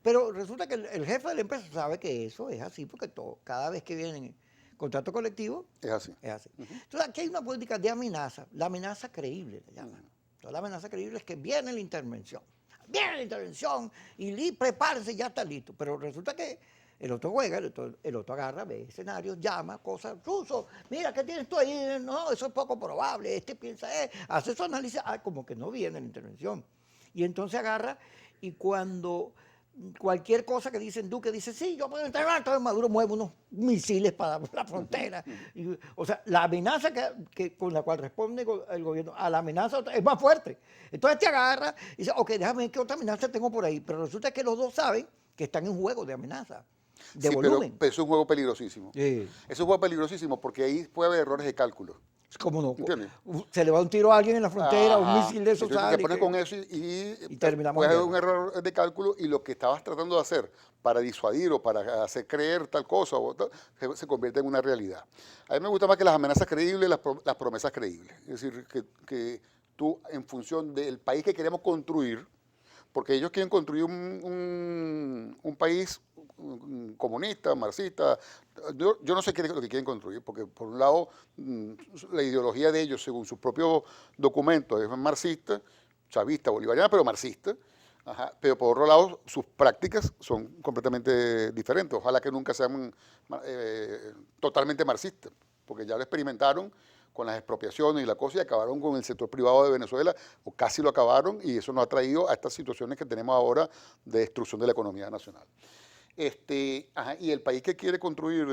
Pero resulta que el jefe de la empresa sabe que eso es así, porque cada vez que vienen contrato colectivo, Es así. es así. Entonces aquí hay una política de amenaza, la amenaza creíble, le llaman. Entonces, la amenaza creíble es que viene la intervención. Viene la intervención y prepárese, ya está listo. Pero resulta que el otro juega, el otro agarra, ve escenarios, llama, cosas, ruso, mira, ¿qué tienes tú ahí? No, eso es poco probable, piensa, hace su análisis, como que no viene la intervención. Y entonces agarra y cuando cualquier cosa que dicen Duque dice, sí, yo puedo entrar, entonces Maduro mueve unos misiles para la frontera. O sea, la amenaza con la cual responde el gobierno a la amenaza es más fuerte. Entonces te agarra y dice, ok, déjame ver qué otra amenaza tengo por ahí. Pero resulta que los dos saben que están en juego de amenaza, de Sí, volumen. pero es un juego peligrosísimo. Sí. Es un juego peligrosísimo porque ahí puede haber errores de cálculo. Como no, ¿entiendes? se le va un tiro a alguien en la frontera, un Ajá. misil de esos Entonces sale te pones que- con eso y terminamos puede en haber un guerra. error de cálculo y lo que estabas tratando de hacer para disuadir o para hacer creer tal cosa se convierte en una realidad. A mí me gusta más que las amenazas creíbles, las promesas creíbles. Es decir, que tú en función del país que queremos construir, porque ellos quieren construir un país comunista, marxista. Yo no sé qué es lo que quieren construir, porque por un lado la ideología de ellos, según sus propios documentos, es marxista, chavista, bolivariana, pero marxista. Ajá, pero por otro lado, sus prácticas son completamente diferentes. Ojalá que nunca sean totalmente marxistas, porque ya lo experimentaron con las expropiaciones y la cosa y acabaron con el sector privado de Venezuela, o casi lo acabaron, y eso nos ha traído a estas situaciones que tenemos ahora de destrucción de la economía nacional. Y el país que quiere construir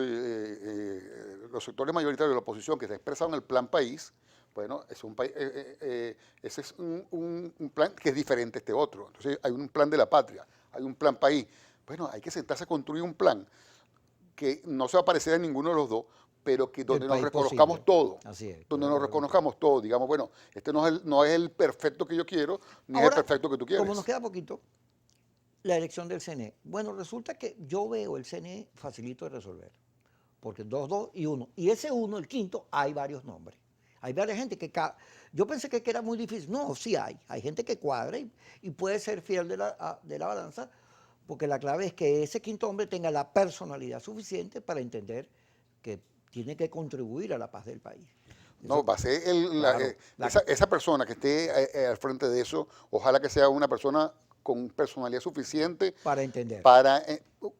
los sectores mayoritarios de la oposición, que se ha expresado en el Plan País, bueno, es un país, ese es un plan que es diferente a este otro. Entonces hay un plan de la patria, hay un plan país. Bueno, hay que sentarse a construir un plan que no se va a parecer a ninguno de los dos, pero que Del donde nos país reconozcamos posible. todo, Así es, estoy donde de nos acuerdo contigo. reconozcamos todo, digamos, bueno, este no es el perfecto que yo quiero, ni es el Ahora, perfecto que tú como nos quieres. queda poquito, la elección del CNE. Bueno, resulta que yo veo el CNE facilito de resolver, porque 2, 2 y 1. Y ese 1, el quinto, hay varios nombres. Hay varias gente que... Yo pensé que era muy difícil. No, sí hay. Hay gente que cuadra y puede ser fiel de la balanza, porque la clave es que ese quinto hombre tenga la personalidad suficiente para entender que tiene que contribuir a la paz del país. No, Eso, va a ser claro, esa persona que esté al frente de eso, ojalá que sea una persona con personalidad suficiente para entender. para,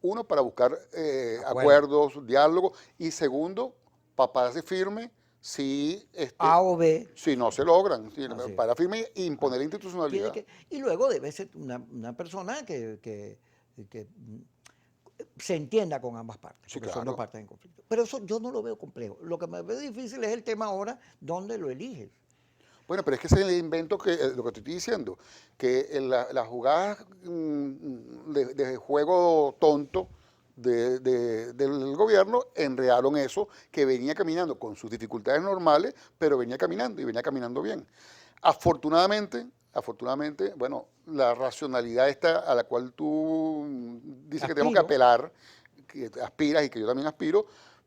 uno, para buscar Acuerdo. acuerdos, diálogos, y segundo, para pararse firme si, A o B, si no se logran, así es. para firme e imponer la Tiene institucionalidad. que, y luego debe ser una persona que se entienda con ambas partes, Sí, porque son dos claro. partes en conflicto. Pero eso yo no lo veo complejo. Lo que me veo difícil es el tema ahora, ¿dónde lo eliges? Bueno, pero es que ese es el invento que, lo que te estoy diciendo, que en las jugadas de juego tonto del gobierno enredaron eso, que venía caminando con sus dificultades normales, pero venía caminando y venía caminando bien. Afortunadamente, bueno, la racionalidad esta a la cual tú dices que tenemos que Aspiro, apelar, que aspiras y que yo también aspiro,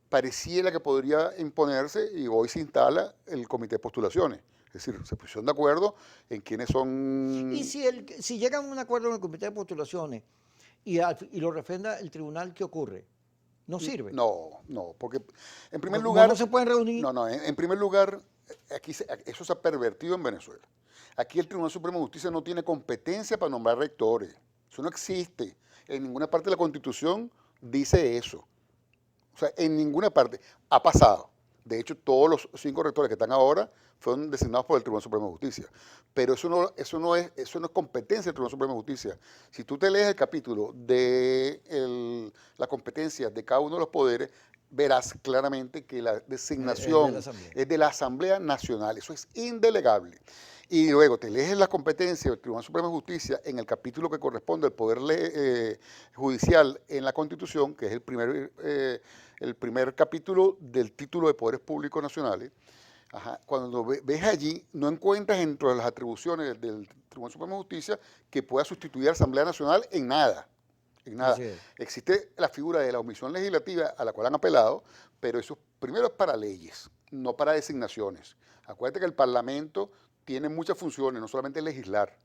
pareciera que podría imponerse y hoy se instala el comité de postulaciones. Es decir, se pusieron de acuerdo en quiénes y son. si llegan a un acuerdo en el comité de postulaciones y lo refrenda el tribunal, ¿qué ocurre? No sirve. No, porque en primer Porque como no lugar, se pueden reunir, en primer lugar, eso se ha pervertido en Venezuela. Aquí el Tribunal Supremo de Justicia no tiene competencia para nombrar rectores. Eso no existe. En ninguna parte de la Constitución dice eso. O sea, en ninguna parte ha pasado. De hecho, todos los 5 rectores que están ahora fueron designados por el Tribunal Supremo de Justicia. Pero eso no es competencia del Tribunal Supremo de Justicia. Si tú te lees el capítulo de la competencia de cada uno de los poderes, verás claramente que la es de la designación Asamblea. es de la Asamblea Nacional. Eso es indelegable. Y luego te lees la competencia del Tribunal Supremo de Justicia en el capítulo que corresponde al Poder Judicial en la Constitución, que es el primer capítulo del título de Poderes Públicos Nacionales. Ajá, cuando ves allí, no encuentras dentro de las atribuciones del Tribunal Supremo de Justicia que pueda sustituir a la Asamblea Nacional en nada. En nada. Así es. Existe la figura de la omisión legislativa a la cual han apelado, pero eso primero es para leyes, no para designaciones. Acuérdate que el Parlamento tiene muchas funciones, no solamente legislar.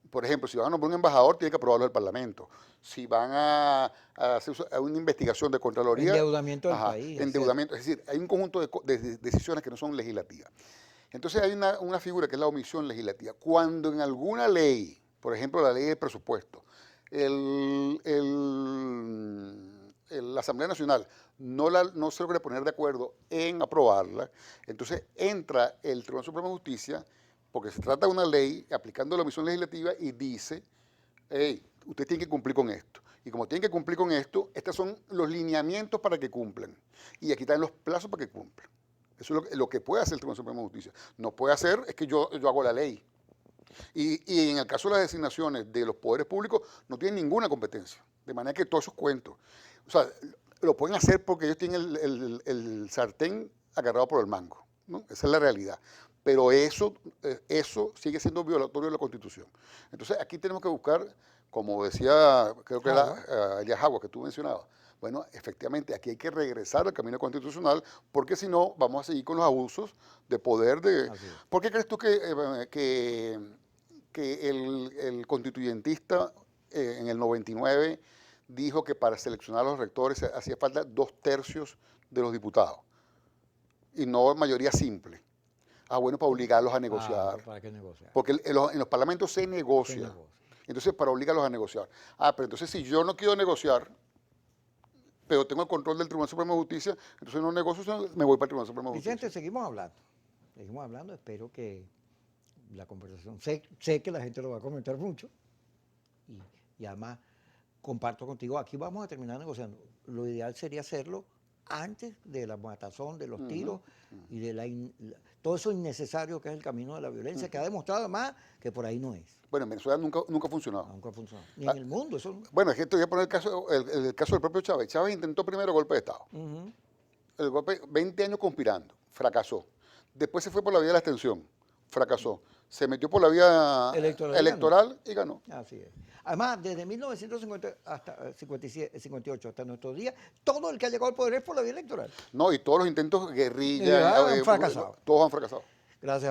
Por ejemplo, si van a nombrar un embajador, tiene que aprobarlo el Parlamento. Si van a hacer una investigación de Contraloría, Endeudamiento del ajá, país, etc. endeudamiento. Es decir, hay un conjunto de decisiones que no son legislativas. Entonces hay una figura que es la omisión legislativa. Cuando en alguna ley, por ejemplo la ley de presupuesto, la Asamblea Nacional no se logra poner de acuerdo en aprobarla, entonces entra el Tribunal Supremo de Justicia, porque se trata de una ley aplicando la omisión legislativa y dice, hey, usted tiene que cumplir con esto. Y como tienen que cumplir con esto, estos son los lineamientos para que cumplan. Y aquí están los plazos para que cumplan. Eso es lo que puede hacer el Tribunal Supremo de Justicia. No puede hacer es que yo hago la ley. Y en el caso de las designaciones de los poderes públicos, no tienen ninguna competencia. De manera que todos esos cuentos, o sea, lo pueden hacer porque ellos tienen el sartén agarrado por el mango. ¿no? Esa es la realidad. Pero eso sigue siendo violatorio de la Constitución. Entonces, aquí tenemos que buscar, como decía, creo que era Elias Jagua, que tú mencionabas, bueno, efectivamente, aquí hay que regresar al camino constitucional, porque si no, vamos a seguir con los abusos de poder. ¿Por qué crees tú que el constituyentista en el 99 dijo que para seleccionar a los rectores hacía falta 2/3 de los diputados y no mayoría simple? Bueno, para obligarlos a negociar. ¿Para qué negociar? Porque en los parlamentos se negocia. Entonces, para obligarlos a negociar. Pero entonces si yo no quiero negociar, pero tengo el control del Tribunal Supremo de Justicia, entonces no negocio, me voy para el Tribunal Supremo de Justicia. Vicente, seguimos hablando, espero que la conversación, sé que la gente lo va a comentar mucho, y además comparto contigo, aquí vamos a terminar negociando. Lo ideal sería hacerlo antes de la matazón, de los tiros y de todo eso innecesario que es el camino de la violencia, que ha demostrado además que por ahí no es. Bueno, en Venezuela nunca ha funcionado. Nunca ha funcionado. Ni en el mundo. Eso. Bueno, es que te voy a poner el caso del propio Chávez. Chávez intentó primero golpe de Estado. El golpe, 20 años conspirando, fracasó. Después se fue por la vía de la abstención, fracasó. Se metió por la vía electoral y ganó. Así es. Además, desde 1950 hasta 58 hasta nuestros días, todo el que ha llegado al poder es por la vía electoral. No, y todos los intentos de guerrilla han fracasado. Todos han fracasado. Gracias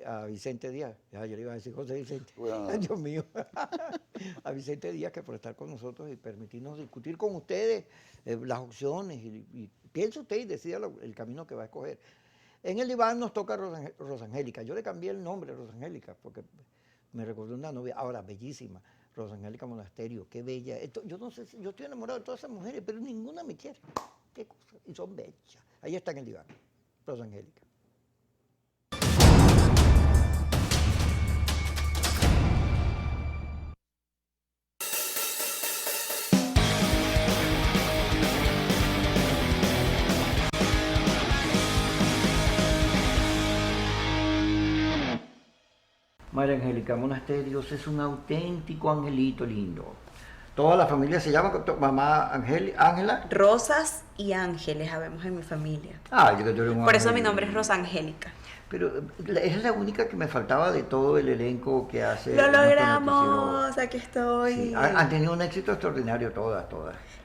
a Vicente Díaz. Ya, yo le iba a decir José Vicente. Bueno. Ay, Dios mío. A Vicente Díaz, que por estar con nosotros y permitirnos discutir con ustedes las opciones. Y piense usted y decida el camino que va a escoger. En el diván nos toca Rosangélica. Yo le cambié el nombre a Rosangélica porque me recordó una novia, ahora bellísima, Rosangélica Monasterio, qué bella. Yo no sé, yo estoy enamorado de todas esas mujeres, pero ninguna me quiere. Qué cosa. Y son bellas. Ahí está en el diván, Rosangélica. María Angélica Monasterios es un auténtico angelito lindo. Toda la familia se llama mamá Ángela. Rosas y ángeles habemos en mi familia. Yo que tú eres un Por eso ángel. mi nombre es Rosa Angélica. Pero es la única que me faltaba de todo el elenco que hace. ¡Lo nuestro logramos! noticiero. Aquí estoy. Sí, han tenido un éxito extraordinario todas.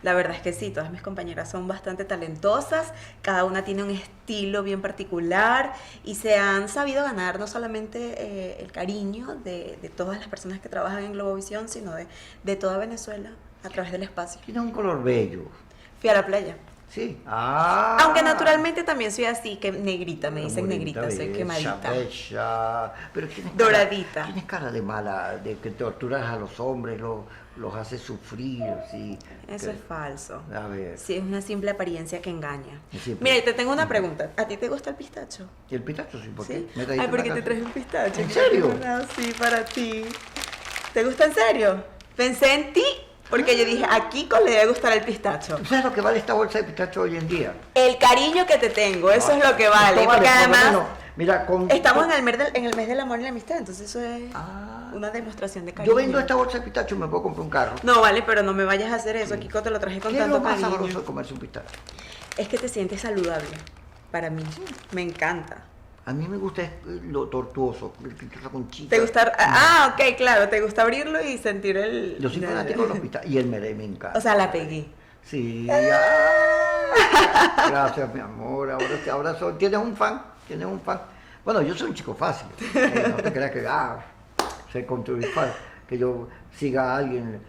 La verdad es que sí, todas mis compañeras son bastante talentosas, cada una tiene un estilo bien particular y se han sabido ganar no solamente el cariño de todas las personas que trabajan en Globovisión, sino de toda Venezuela a través del espacio. Tiene un color bello. Fui a la playa. Sí. Aunque naturalmente también soy así, que negrita, me dicen Bonita, negrita, soy bella, quemadita. Bella. Pero Doradita. Tienes cara de mala, de que torturas a los hombres, los haces sufrir. Sí, Eso es falso. A ver. Sí, es una simple apariencia que engaña. Sí, Mira, y te tengo una pregunta. ¿A ti te gusta el pistacho? ¿Y el pistacho? Sí, ¿por qué? ¿Sí? ¿Me trajiste ¿por qué una te casa? traje un pistacho? ¿En serio? Sí, para ti. ¿Te gusta en serio? Pensé en ti porque yo dije, a Kiko le debe gustar el pistacho. ¿Tú sabes lo que vale esta bolsa de pistacho hoy en día? El cariño que te tengo, eso es lo que vale. Esto Porque por lo además menos, mira, estamos en el mes del amor y la amistad, entonces eso es una demostración de cariño. Yo vendo esta bolsa de pistacho y me puedo comprar un carro. No, vale, pero no me vayas a hacer eso. Kiko te lo traje con ¿Qué es tanto lo más cariño. sabroso de comerse un pistacho? Es que te sientes saludable. Para mí, me encanta. A mí me gusta lo tortuoso, la conchita. ¿Te gusta? Ok, claro, te gusta abrirlo y sentir el... Yo soy fanático de los pistachos y el merengue me encanta. O sea, la pegué. Sí, gracias, mi amor. Ahora tienes un fan. Bueno, yo soy un chico fácil. No te creas que se construye fácil. Que yo siga a alguien.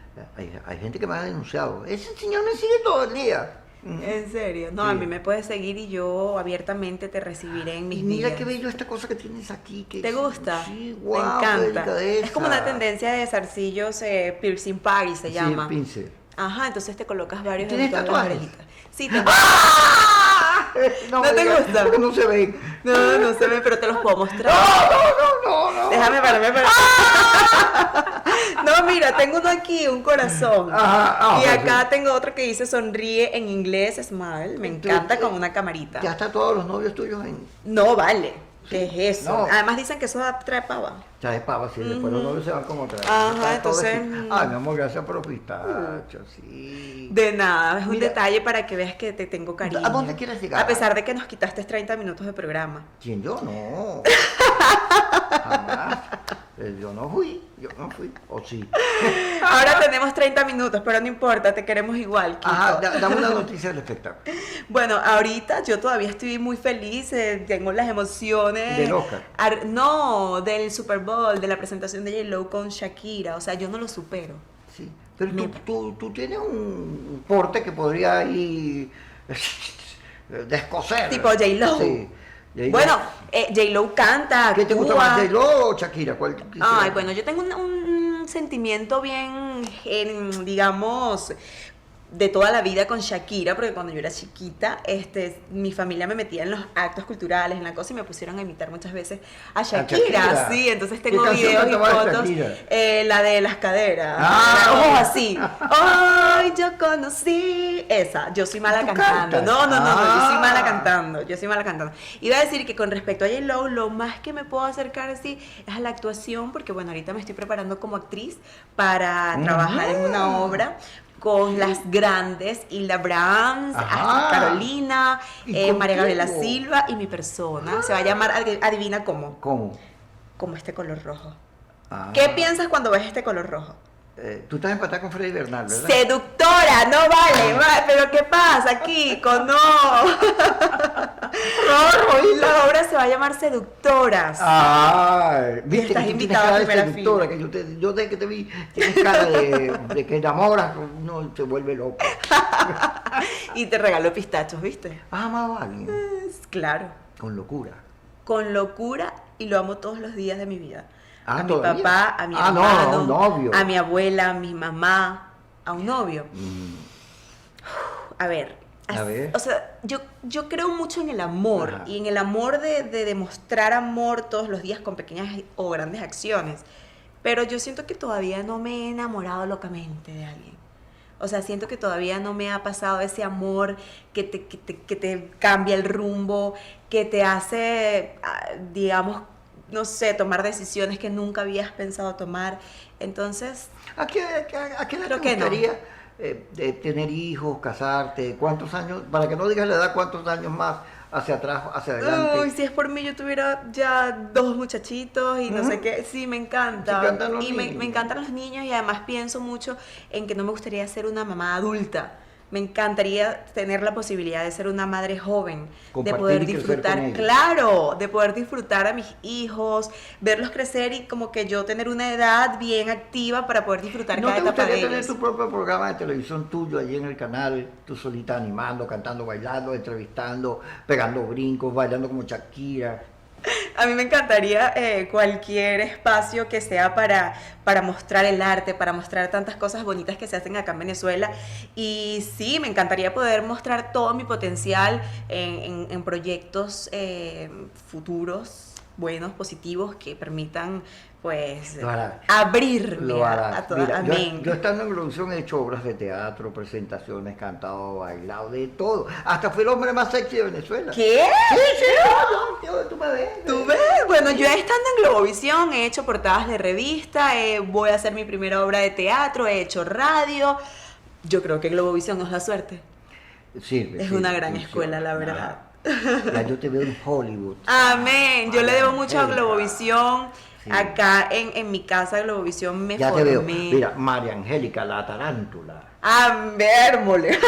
Hay gente que me ha denunciado. Ese señor me sigue todo el día. ¿En serio? No, Sí. a mí me puedes seguir y yo abiertamente te recibiré en mis Y mira días. qué bello esta cosa que tienes aquí. ¿Te gusta? Sí, Me guau, qué encanta. delicadeza. Es como una tendencia de zarcillos piercing party se llama. Sí, pince. Ajá, entonces te colocas varios ¿Tienes en todas las tatuajes? orejitas. Sí, tengo. ¿No te digas, gusta? porque no se ven. No se ve, pero te los puedo mostrar. No. Déjame pararme. No, mira, tengo uno aquí, un corazón. Ajá, Y sí. acá tengo otro que dice sonríe en inglés, smile. Me encanta con una camarita. Ya está todos los novios tuyos en... No, vale. ¿Qué es eso? No. Además dicen que eso trae pava. Trae pava, sí, después los novios se van como otra vez. Ajá, Está todo entonces, así. Ay, mi amor, gracias por los pistachos, sí. De nada, es un Mira. detalle para que veas que te tengo cariño. ¿A dónde quieres llegar? A pesar de que nos quitaste 30 minutos de programa. ¿Quién? Yo no. Jamás. Yo no fui. ¿O sí? Ahora tenemos 30 minutos, pero no importa, te queremos igual, Kiko. Ajá, dame una noticia del espectáculo. Bueno, ahorita yo todavía estoy muy feliz, tengo las emociones. ¿Del Oscar? No, del Super Bowl, de la presentación de J-Lo con Shakira, o sea, yo no lo supero. Sí. Pero tú tienes un porte que podría ir descoser. Tipo J-Lo. Sí. J-Lo. Bueno, J-Lo canta, ¿Qué te gusta actúa. más, J-Lo o Shakira? ¿Cuál Ay, bueno, yo tengo un sentimiento bien, digamos, de toda la vida con Shakira, porque cuando yo era chiquita, mi familia me metía en los actos culturales, en la cosa, y me pusieron a imitar muchas veces a Shakira. Sí, entonces tengo ¿Qué canción videos y cantabas de fotos. Shakira? La de las caderas. Ah. Ojos así. Ay, yo conocí. Esa, yo soy mala ¿Tú cantando. cantas? No, yo soy mala Ah. cantando. Iba a decir que con respecto a J-Lo, lo más que me puedo acercar así es a la actuación, porque bueno, ahorita me estoy preparando como actriz para trabajar en una obra con las grandes, Hilda Brahms, Ajá. Astrid Carolina, ¿Y María Gabriela contigo? Silva y mi persona. Se va a llamar, adivina cómo, ¿Cómo? como este color rojo. Ah. ¿Qué piensas cuando ves este color rojo? Tú estás empatada con Freddy Bernal, ¿verdad? Seductora, no vale, pero ¿qué pasa, Kiko? No. La obra se va a llamar Seductoras. Ay, viste estás que tú invitada tienes a cara de primera seductora, que yo desde que te vi tienes cara de que enamoras, uno se vuelve loco. Y te regaló pistachos, ¿viste? ¿Has amado a alguien? Claro. Con locura. Con locura, y lo amo todos los días de mi vida. Ah, a mi ¿todavía? papá, a mi Ah, no, hermano, a un novio. a mi abuela, a mi mamá, a un novio. A ver, A ver. o sea, yo creo mucho en el amor. Ajá. Y en el amor de demostrar amor todos los días con pequeñas o grandes acciones. Pero yo siento que todavía no me he enamorado locamente de alguien. O sea, siento que todavía no me ha pasado ese amor que te cambia el rumbo, que te hace, digamos, no sé, tomar decisiones que nunca habías pensado tomar. Entonces, ¿A qué edad Creo te que no. gustaría tener hijos, casarte? ¿Cuántos años? Para que no digas la edad, ¿cuántos años más hacia atrás, hacia adelante? uy, si es por mí, yo tuviera ya 2 muchachitos y no sé qué. Sí, me encanta. Te encantan los Y me niños. encantan los niños, y además pienso mucho en que no me gustaría ser una mamá adulta. Me encantaría tener la posibilidad de ser una madre joven, de Compartir poder y crecer disfrutar, con ellos. claro, de poder disfrutar a mis hijos, verlos crecer y como que yo tener una edad bien activa para poder disfrutar ¿No cada te etapa de gustaría tener ellos. tu propio programa de televisión tuyo allí en el canal, tú solita animando, cantando, bailando, entrevistando, pegando brincos, bailando como Shakira? A mí me encantaría cualquier espacio que sea para mostrar el arte, para mostrar tantas cosas bonitas que se hacen acá en Venezuela. Y sí, me encantaría poder mostrar todo mi potencial en proyectos futuros, buenos, positivos, que permitan, pues, Lo harás. abrirme Lo harás. a toda... Mira, Amén. yo estando en Globovisión he hecho obras de teatro, presentaciones, cantado, bailado, de todo. Hasta fui el hombre más sexy de Venezuela. ¿Qué? Sí, tú me ves. ¿Tú ves? Bueno, yo estando en Globovisión he hecho portadas de revista, voy a hacer mi primera obra de teatro, he hecho radio. Yo creo que Globovisión nos da suerte. Sirve, Es sirve, una gran funciona. escuela, la verdad. Ya yo te veo en Hollywood. Amén. Yo le debo mucho a Angélica. Globovisión. Sí. Acá en mi casa Globovisión me Ya formé. te veo. Mira, María Angélica, la tarántula. Amén, mole.